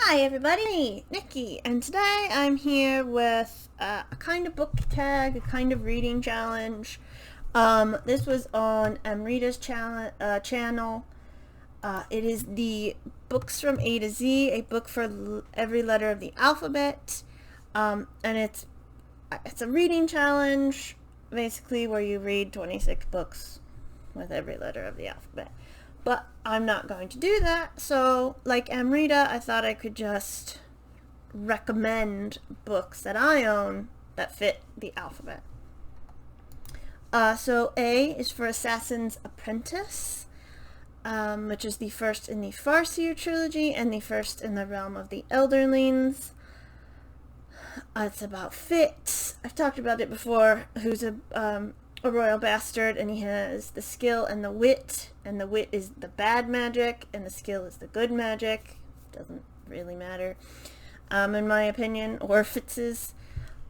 Hi everybody, Nikki, and today I'm here with a kind of book tag, a kind of reading challenge. This was on Amrita's channel. It is the Books from A to Z, a book for every letter of the alphabet. And it's a reading challenge, basically, where you read 26 books with every letter of the alphabet. But I'm not going to do that, so like Amrita, I thought I could just recommend books that I own that fit the alphabet. So A is for Assassin's Apprentice, which is the first in the Farseer trilogy and the first in the realm of the Elderlings. It's about Fitz. I've talked about it before, who's a royal bastard, and he has the skill and the wit, and the wit is the bad magic and the skill is the good magic. Doesn't really matter, in my opinion, or Fitz's.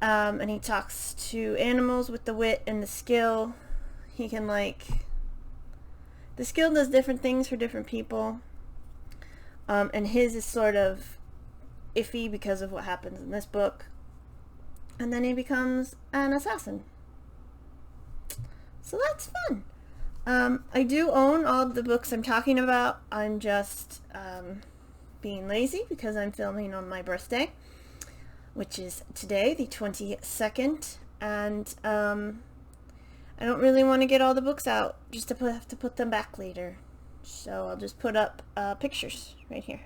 And he talks to animals with the wit and the skill. He can, the skill does different things for different people, and his is sort of iffy because of what happens in this book, and then he becomes an assassin. So that's fun. I do own all of the books I'm talking about. I'm just being lazy because I'm filming on my birthday, which is today, the 22nd, and I don't really want to get all the books out just to have to put them back later. So I'll just put up pictures right here.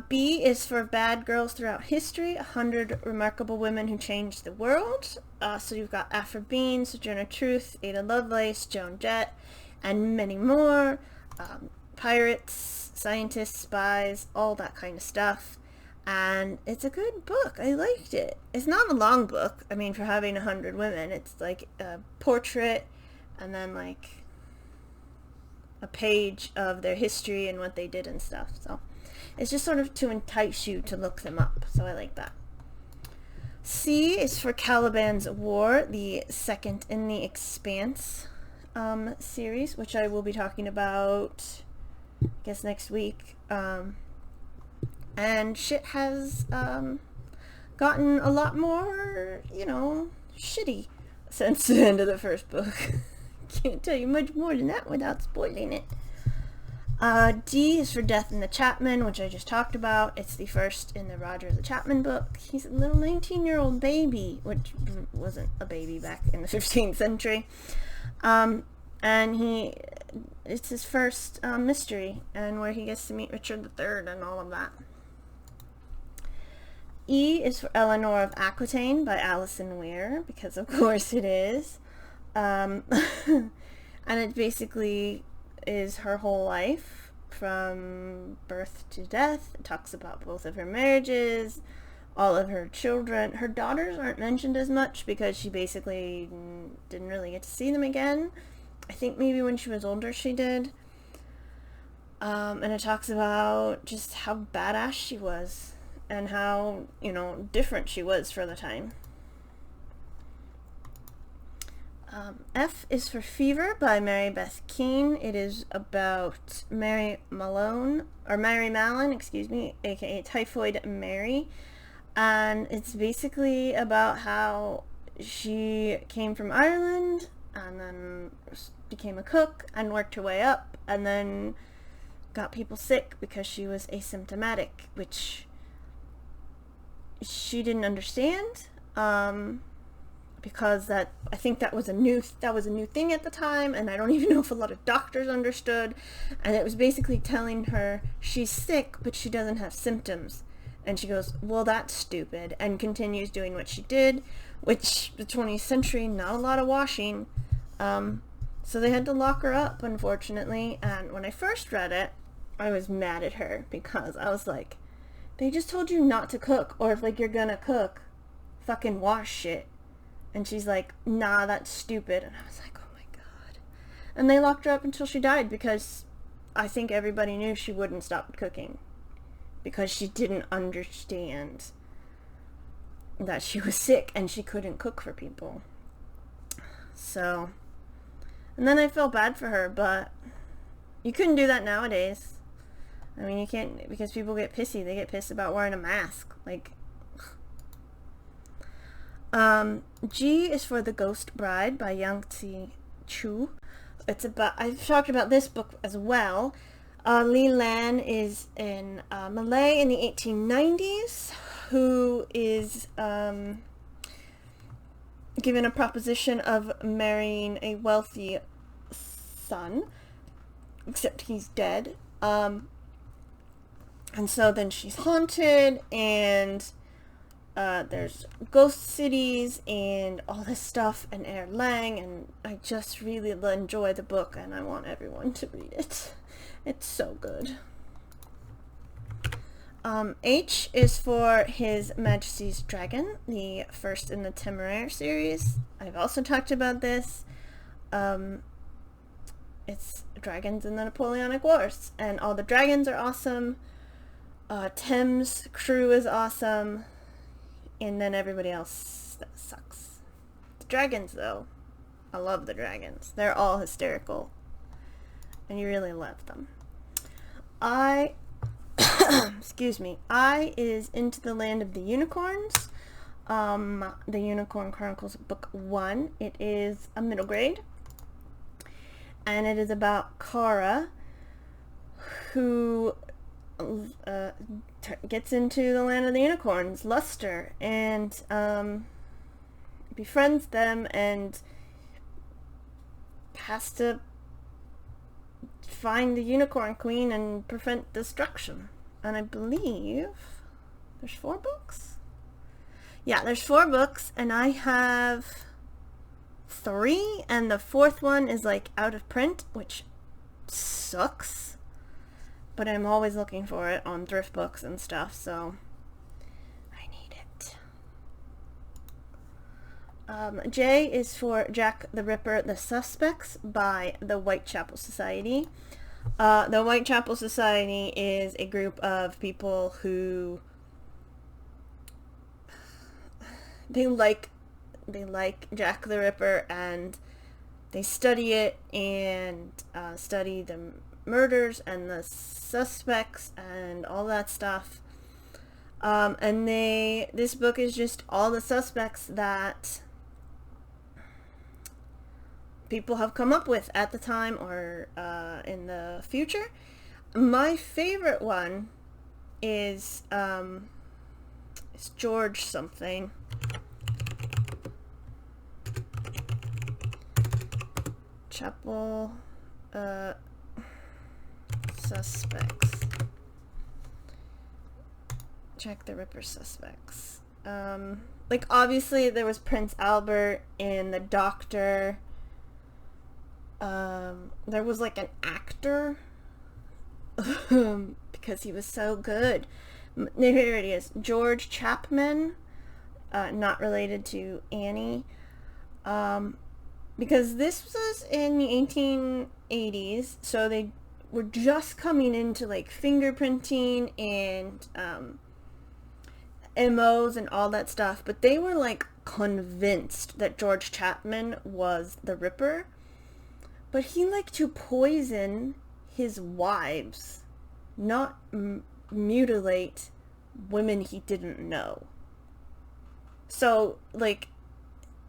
B is for Bad Girls Throughout History, 100 Remarkable Women Who Changed the World. So you've got Aphra Bean, Sojourner Truth, Ada Lovelace, Joan Jett, and many more. Pirates, scientists, spies, all that kind of stuff. And it's a good book. I liked it. It's not a long book. I mean, for having 100 women, it's like a portrait and then like a page of their history and what they did and stuff. So it's just sort of to entice you to look them up, so I like that. C is for Caliban's War, the second in the Expanse series, which I will be talking about, I guess, next week. And shit has gotten a lot more, shitty since the end of the first book. Can't tell you much more than that without spoiling it. D is for Death in the Chapman, which I just talked about. It's the first in the Roger the Chapman book. He's a little 19-year-old baby, which wasn't a baby back in the 15th century. And it's his first mystery, and where he gets to meet Richard III and all of that. E is for Eleanor of Aquitaine by Alison Weir, because of course it is. And it basically is her whole life from birth to death. It talks about both of her marriages, all of her children. Her daughters aren't mentioned as much because she basically didn't really get to see them again. I think maybe when she was older she did. And it talks about just how badass she was and how, different she was for the time. F is for Fever by Mary Beth Keane. It is about Mary Mallon, aka Typhoid Mary. And it's basically about how she came from Ireland and then became a cook and worked her way up and then got people sick because she was asymptomatic, which she didn't understand. Because I think that was a new thing at the time, and I don't even know if a lot of doctors understood. And it was basically telling her she's sick, but she doesn't have symptoms. And she goes, well, that's stupid, and continues doing what she did, which the 20th century, not a lot of washing. So they had to lock her up, unfortunately. And when I first read it, I was mad at her because I was like, they just told you not to cook, or if you're gonna cook, fucking wash shit. And she's like, nah, that's stupid. And I was like, oh my god. And they locked her up until she died because I think everybody knew she wouldn't stop cooking. Because she didn't understand that she was sick and she couldn't cook for people. So, and then I felt bad for her, but you couldn't do that nowadays. I mean, you can't, because people get pissy. They get pissed about wearing a mask. Like, G is for The Ghost Bride by Yang Tze Chu. It's about, I've talked about this book as well. Lee Lan is in Malay in the 1890s, who is given a proposition of marrying a wealthy son, except he's dead. And so then she's haunted, and there's ghost cities and all this stuff, and Erlang, and I just really enjoy the book, and I want everyone to read it. It's so good. H is for His Majesty's Dragon, the first in the Temeraire series. I've also talked about this. It's dragons in the Napoleonic Wars, and all the dragons are awesome. Thames crew is awesome, and then everybody else that sucks. The dragons, though, I love the dragons. They're all hysterical, and you really love them. Excuse me. I is Into the Land of the Unicorns. The Unicorn Chronicles Book 1. It is a middle grade, and it is about Kara, who gets into the land of the unicorns, Luster, and befriends them, and has to find the Unicorn Queen and prevent destruction. And I believe there's 4 books? Yeah, there's 4 books, and I have 3, and the 4th one is like out of print, which sucks. But I'm always looking for it on thrift books and stuff, so I need it. J is for Jack the Ripper, The Suspects by the Whitechapel Society. The Whitechapel Society is a group of people who they like Jack the Ripper, and they study it and study the murders and the suspects and all that stuff. And this book is just all the suspects that people have come up with at the time or in the future. My favorite one is it's George something. Chapel Suspects. Jack the Ripper Suspects. Like, obviously there was Prince Albert and the Doctor. There was like an actor because he was so good. Here it is. George Chapman, not related to Annie. Because this was in the 1880s, so they were just coming into like fingerprinting and MOs and all that stuff, but they were like convinced that George Chapman was the Ripper, but he liked to poison his wives, not mutilate women he didn't know. So like,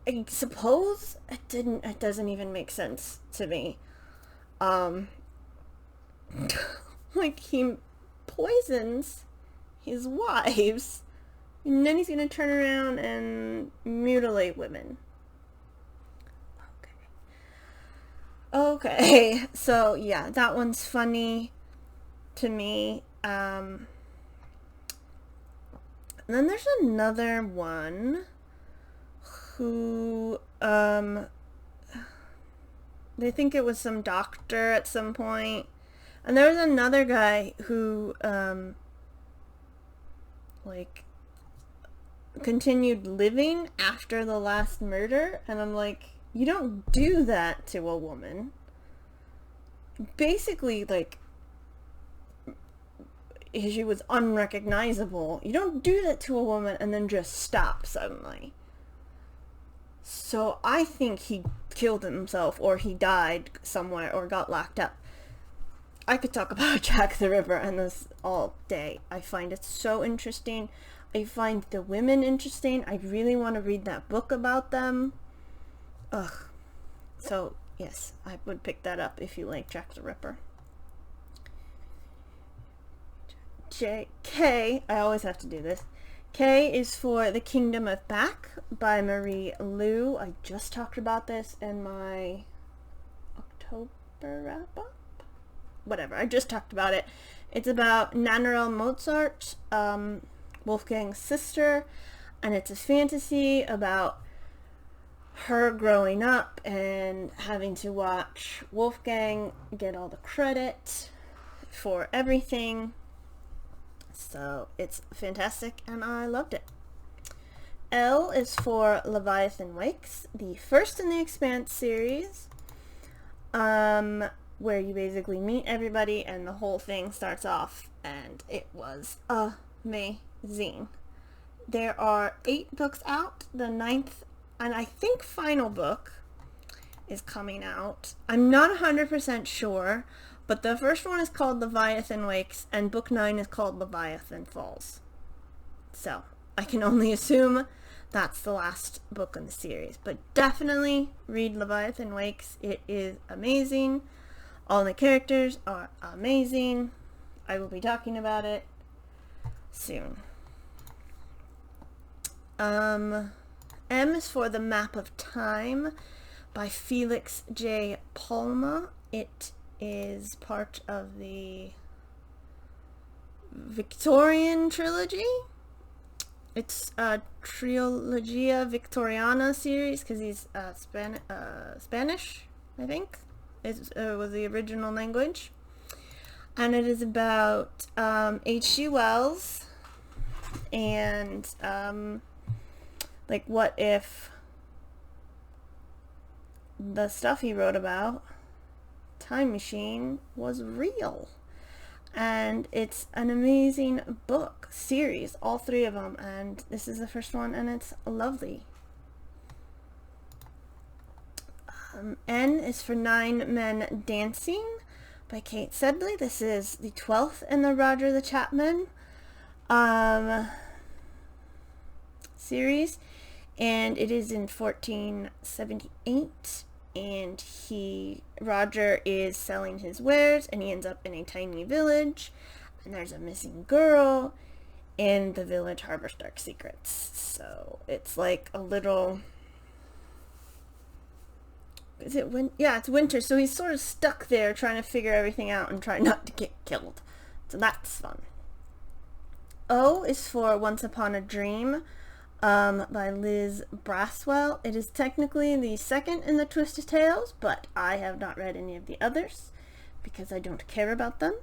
I suppose it doesn't even make sense to me. Like, he poisons his wives, and then he's gonna turn around and mutilate women. Okay, so yeah, that one's funny to me. And then there's another one who, they think it was some doctor at some point. And there was another guy who, like, continued living after the last murder. And I'm like, you don't do that to a woman. Basically, like, she was unrecognizable. You don't do that to a woman and then just stop suddenly. So I think he killed himself, or he died somewhere, or got locked up. I could talk about Jack the Ripper and this all day. I find it so interesting. I find the women interesting. I really want to read that book about them. Ugh. So, yes, I would pick that up if you like Jack the Ripper. K, I always have to do this. K is for The Kingdom of Back by Marie Lu. I just talked about this in my October wrap-up? Whatever, I just talked about it. It's about Nannerl Mozart, Wolfgang's sister, and it's a fantasy about her growing up and having to watch Wolfgang get all the credit for everything. So it's fantastic and I loved it. L is for Leviathan Wakes, the first in the Expanse series, where you basically meet everybody and the whole thing starts off, and it was amazing. There are 8 books out. The 9th and I think final book is coming out. I'm not 100% sure, but the first one is called Leviathan Wakes and book 9 is called Leviathan Falls. So I can only assume that's the last book in the series, but definitely read Leviathan Wakes. It is amazing. All the characters are amazing. I will be talking about it soon. M is for The Map of Time by Felix J. Palma. It is part of the Victorian trilogy. It's a Trilogia Victoriana series because he's Spanish, I think. It was the original language. And it is about H.G. Wells and like what if the stuff he wrote about Time Machine was real. And it's an amazing book series, all 3 of them, and this is the first one and it's lovely. N is for Nine Men Dancing by Kate Sedley. This is the 12th in the Roger the Chapman series, and it is in 1478, and Roger is selling his wares and he ends up in a tiny village and there's a missing girl and the village harbors dark secrets. So it's like a little, it's winter, so he's sort of stuck there trying to figure everything out and try not to get killed. So that's fun. O is for Once Upon a Dream by Liz Braswell. It is technically the second in the Twisted Tales, but I have not read any of the others because I don't care about them.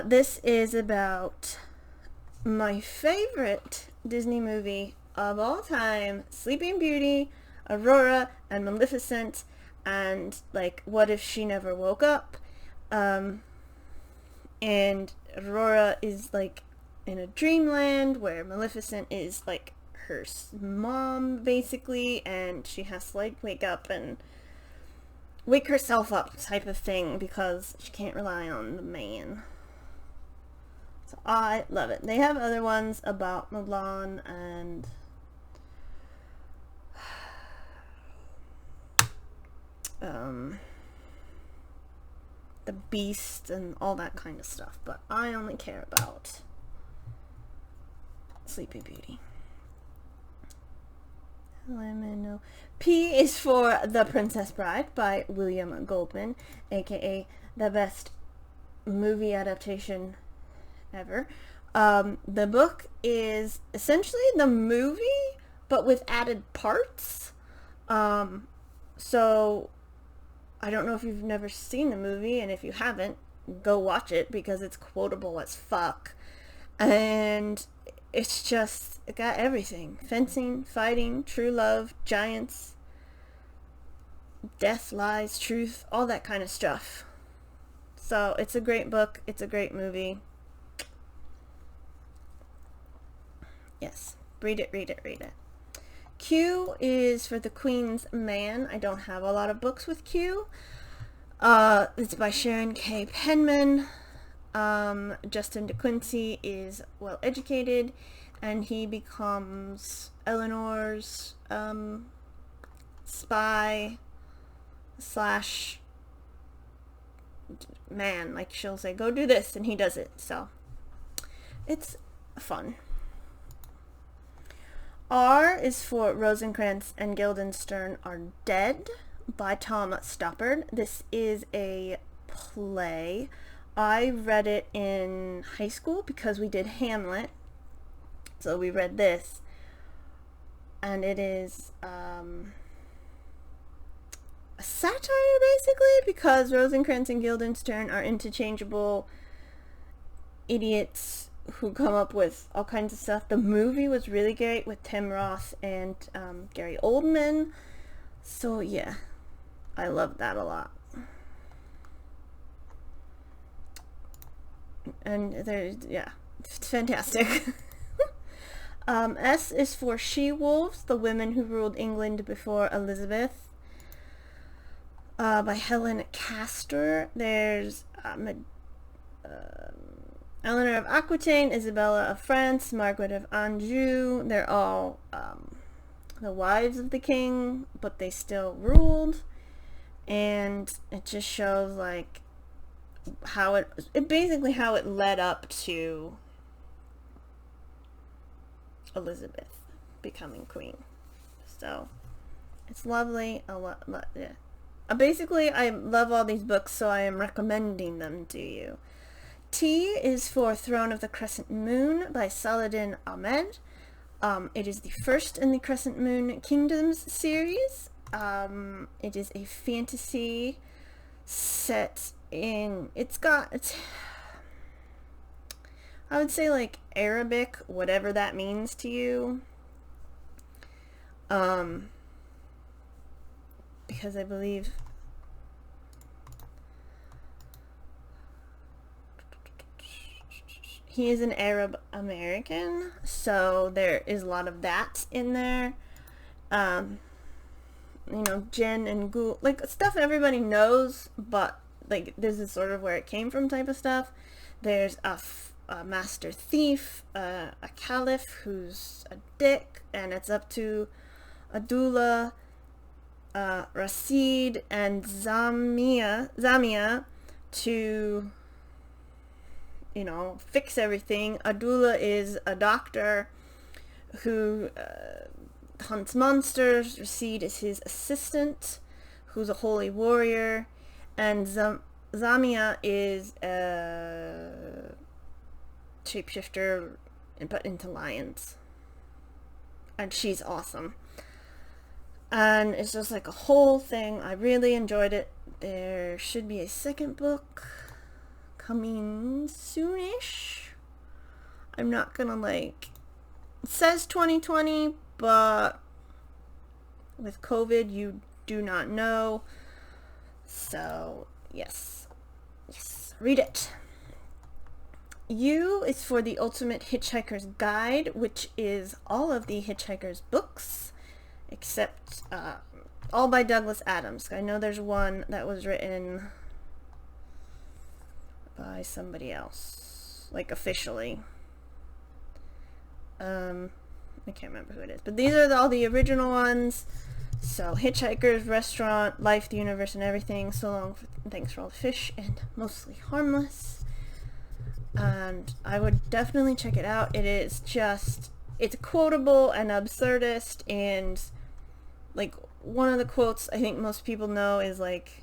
This is about my favorite Disney movie of all time, Sleeping Beauty, Aurora, and Maleficent, and like what if she never woke up, and Aurora is like in a dreamland where Maleficent is like her mom basically, and she has to like wake herself up type of thing because she can't rely on the man. So I love it. They have other ones about Mulan and the Beast and all that kind of stuff, but I only care about Sleeping Beauty. P is for The Princess Bride by William Goldman, aka the best movie adaptation ever. The book is essentially the movie but with added parts. So I don't know if you've never seen the movie, and if you haven't, go watch it because it's quotable as fuck. And it's just, it got everything. Fencing, fighting, true love, giants, death, lies, truth, all that kind of stuff. So it's a great book. It's a great movie. Yes. Read it, read it, read it. Q is for The Queen's Man. I don't have a lot of books with Q. It's by Sharon K. Penman. Justin DeQuincy is well educated, and he becomes Eleanor's spy slash man. Like, she'll say, go do this, and he does it. So it's fun. R is for Rosencrantz and Guildenstern Are Dead by Tom Stoppard. This is a play. I read it in high school because we did Hamlet. So we read this. And it is a satire, basically, because Rosencrantz and Guildenstern are interchangeable idiots who come up with all kinds of stuff. The movie was really great with Tim Roth and Gary Oldman. So yeah, I love that a lot. And there's, yeah, it's fantastic. S is for She-Wolves, the women who ruled England before Elizabeth, by Helen Castor. There's Eleanor of Aquitaine, Isabella of France, Margaret of Anjou. They're all the wives of the king, but they still ruled. And it just shows, like, how it basically how it led up to Elizabeth becoming queen. So it's lovely. Yeah. Basically, I love all these books, so I am recommending them to you. T is for Throne of the Crescent Moon by Saladin Ahmed. It is the first in the Crescent Moon Kingdoms series. It is a fantasy set in, I would say, like, Arabic, whatever that means to you. Because I believe he is an Arab American, so there is a lot of that in there. You know, Jinn and Ghoul, like, stuff everybody knows, but, like, this is sort of where it came from type of stuff. There's a master thief, a caliph who's a dick, and it's up to Abdullah, Rashid, and Zamia to, you know, fix everything. Abdullah is a doctor who hunts monsters. Rashid is his assistant, who's a holy warrior, and Zamia is a shapeshifter but into lions, and she's awesome. And it's just like a whole thing. I really enjoyed it. There should be a second book coming soonish. I'm not gonna, like, it says 2020, but with COVID you do not know. So yes, read it. U is for The Ultimate Hitchhiker's Guide, which is all of the Hitchhiker's books, except all by Douglas Adams. I know there's one that was written by somebody else, like, officially. I can't remember who it is, but these are all the original ones. So, Hitchhiker's Restaurant, Life, the Universe, and Everything, So Long, Thanks for All the Fish, and Mostly Harmless. And I would definitely check it out. It is just, it's quotable and absurdist, and, like, one of the quotes I think most people know is, like,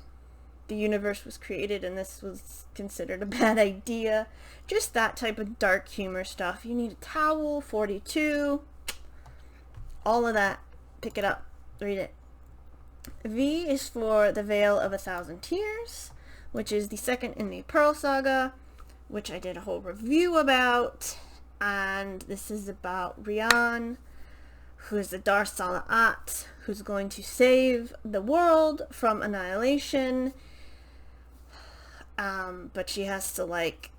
the universe was created and this was considered a bad idea. Just that type of dark humor stuff. You need a towel, 42, all of that. Pick it up, read it. V is for The Veil of a Thousand Tears, which is the second in the Pearl Saga, which I did a whole review about. And this is about Rian, who is the Dar Salaat, who's going to save the world from annihilation. But she has to, like,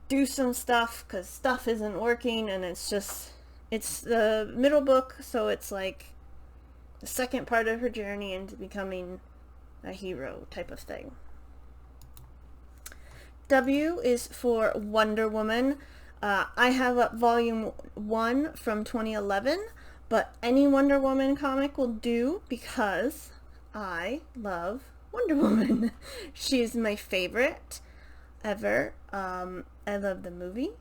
do some stuff because stuff isn't working, and it's the middle book, so it's like the second part of her journey into becoming a hero type of thing. W is for Wonder Woman. I have up volume 1 from 2011, but any Wonder Woman comic will do because I love Wonder Woman. She's my favorite ever. I love the movie.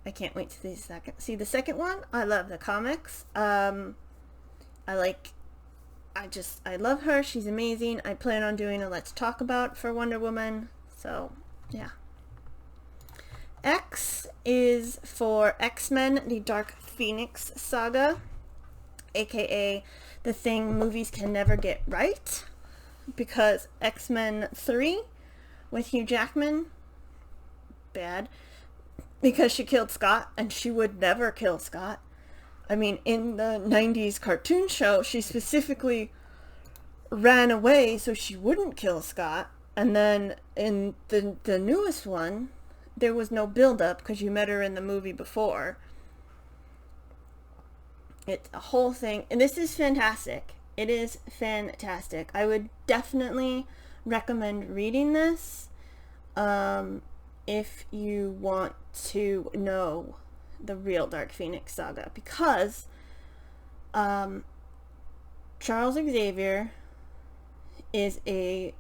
I can't wait to see the second one. I love the comics. I love her. She's amazing. I plan on doing a Let's Talk About for Wonder Woman. So, yeah. X is for X-Men, the Dark Phoenix saga, aka the thing movies can never get right, because X-Men 3 with Hugh Jackman, bad, because she killed Scott, and she would never kill Scott. I mean, in the 90s cartoon show, she specifically ran away so she wouldn't kill Scott, and then in the newest one, there was no build-up because you met her in the movie before. It's a whole thing, and this is fantastic. It is fantastic. I would definitely recommend reading this if you want to know the real Dark Phoenix saga, because Charles Xavier is a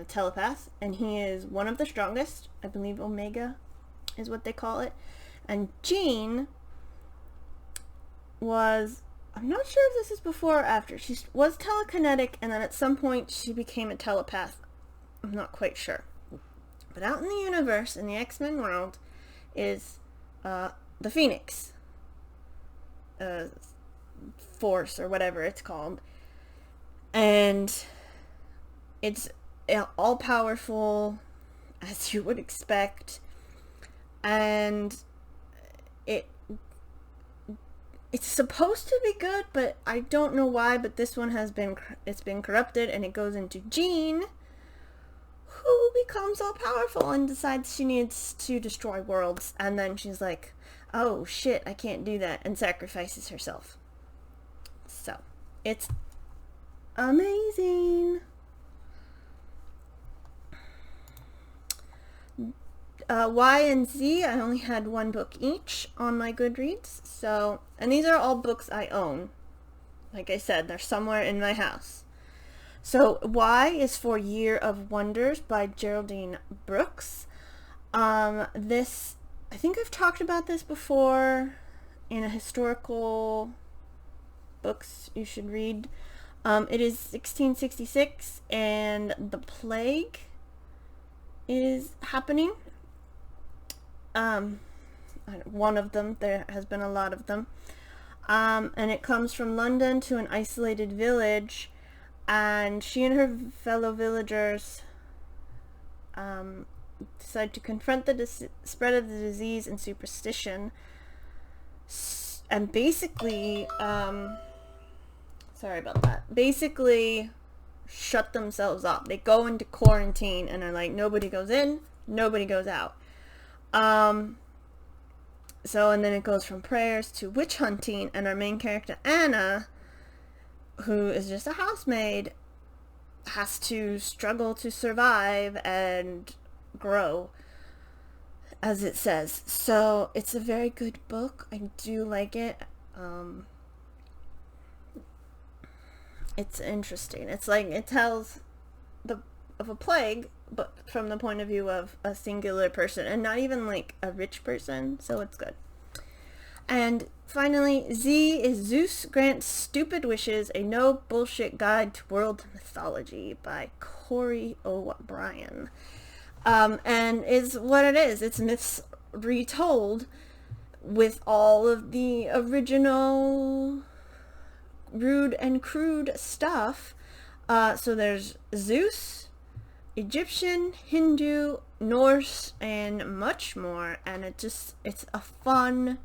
telepath, and he is one of the strongest. I believe Omega is what they call it. And Jean was, I'm not sure if this is before or after, she was telekinetic, and then at some point she became a telepath. I'm not quite sure. But out in the universe, in the X-Men world, is the Phoenix Force, or whatever it's called. And it's all-powerful, as you would expect. And it's supposed to be good, but I don't know why, but this one it's been corrupted, and it goes into Jean, who becomes all powerful and decides she needs to destroy worlds, and then she's like, oh shit, I can't do that, and sacrifices herself. So, it's amazing. Y and Z, I only had one book each on my Goodreads, so, and these are all books I own. Like I said, they're somewhere in my house. So Y is for Year of Wonders by Geraldine Brooks. This, I think I've talked about this before in a historical books you should read. It is 1666, and the plague is happening. One of them, there has been a lot of them. And it comes from London to an isolated village, and she and her fellow villagers decide to confront the spread of the disease and superstition, and basically, sorry about that, basically shut themselves up. They go into quarantine and are like, nobody goes in, nobody goes out. So, and then it goes from prayers to witch hunting, and our main character, Anna, who is just a housemaid, has to struggle to survive and grow, as it says. So, it's a very good book. I do like it. It's interesting. It's like, it tells of a plague, but from the point of view of a singular person, and not even like a rich person, so it's good. And finally, Z is Zeus Grants Stupid Wishes, a no bullshit guide to world mythology by Corey O'Brien. And is what it is. It's myths retold with all of the original rude and crude stuff. So there's Zeus, Egyptian, Hindu, Norse, and much more, and it's a fun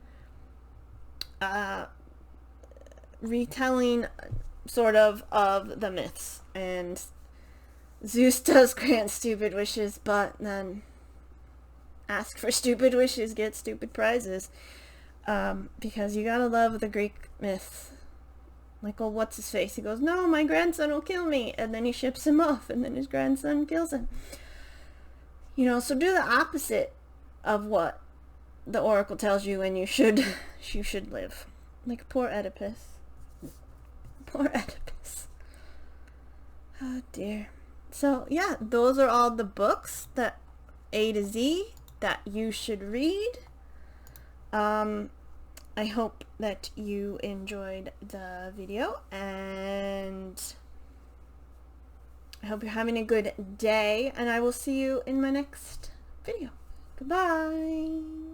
retelling sort of the myths. And Zeus does grant stupid wishes, but then ask for stupid wishes, get stupid prizes, because you gotta love the Greek myth Like, oh, what's his face? He goes, no, my grandson will kill me. And then he ships him off, and then his grandson kills him. You know, so do the opposite of what the oracle tells you, and you should live. Like poor Oedipus. Poor Oedipus. Oh dear. So yeah, those are all the books that A to Z that you should read. I hope that you enjoyed the video, and I hope you're having a good day, and I will see you in my next video. Goodbye.